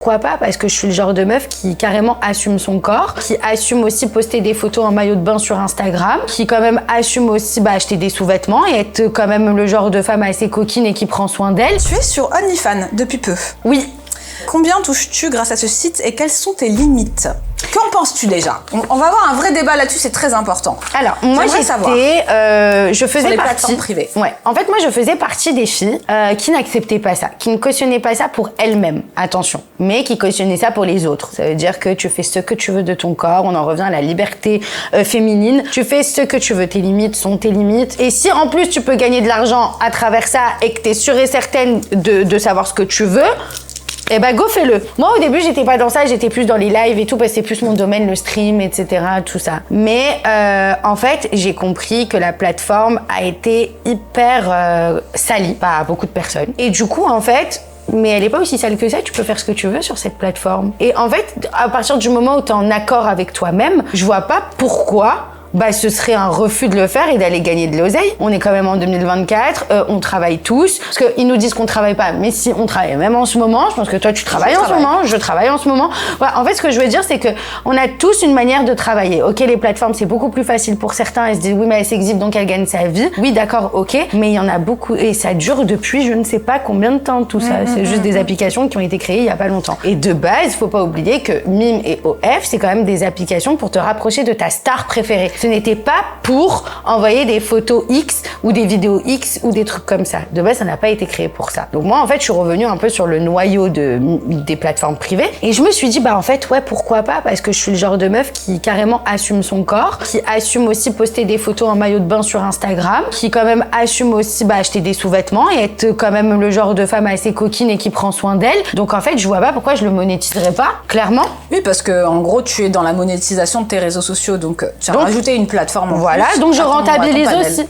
Pourquoi pas? Parce que je suis le genre de meuf qui carrément assume son corps, qui assume aussi poster des photos en maillot de bain sur Instagram, qui quand même assume aussi acheter des sous-vêtements et être quand même le genre de femme assez coquine et qui prend soin d'elle. Tu es sur OnlyFans depuis peu. Oui. Combien touches-tu grâce à ce site et quelles sont tes limites? Qu'en penses-tu déjà? On va avoir un vrai débat là-dessus, c'est très important. Alors, moi je faisais sur les partie... plateformes privées. Ouais. En fait, moi je faisais partie des filles qui n'acceptaient pas ça, qui ne cautionnaient pas ça pour elles-mêmes, attention, mais qui cautionnaient ça pour les autres. Ça veut dire que tu fais ce que tu veux de ton corps, on en revient à la liberté féminine. Tu fais ce que tu veux, tes limites sont tes limites. Et si en plus tu peux gagner de l'argent à travers ça et que t'es sûre et certaine de savoir ce que tu veux, eh ben go, fais-le. Moi au début j'étais pas dans ça, j'étais plus dans les lives et tout parce que c'est plus mon domaine, le stream, etc. tout ça. Mais en fait j'ai compris que la plateforme a été hyper salie par beaucoup de personnes. Et du coup en fait, mais elle est pas aussi sale que ça, tu peux faire ce que tu veux sur cette plateforme. Et en fait, à partir du moment où t'es en accord avec toi-même, je vois pas pourquoi ce serait un refus de le faire et d'aller gagner de l'oseille. On est quand même en 2024, on travaille tous. Parce qu'ils nous disent qu'on travaille pas, mais si on travaille même en ce moment, je pense que toi tu travailles en ce moment, je travaille en ce moment. Voilà, en fait ce que je veux dire c'est que on a tous une manière de travailler. Ok, les plateformes c'est beaucoup plus facile pour certains, elles se disent oui mais elle s'exhibe donc elle gagne sa vie. Oui d'accord, ok, mais il y en a beaucoup et ça dure depuis je ne sais pas combien de temps tout ça. C'est juste des applications qui ont été créées il y a pas longtemps. Et de base, faut pas oublier que Mime et OF c'est quand même des applications pour te rapprocher de ta star préférée. Ce n'était pas pour envoyer des photos X ou des vidéos X ou des trucs comme ça. De base, ça n'a pas été créé pour ça. Donc moi, en fait, je suis revenue un peu sur le noyau des plateformes privées et je me suis dit, en fait, ouais, pourquoi pas? Parce que je suis le genre de meuf qui carrément assume son corps, qui assume aussi poster des photos en maillot de bain sur Instagram, qui quand même assume aussi acheter des sous-vêtements et être quand même le genre de femme assez coquine et qui prend soin d'elle. Donc en fait, je vois pas pourquoi je le monétiserais pas, clairement. Oui, parce que en gros, tu es dans la monétisation de tes réseaux sociaux, donc tu as rajouté une plateforme. Voilà, donc je rentabilise aussi.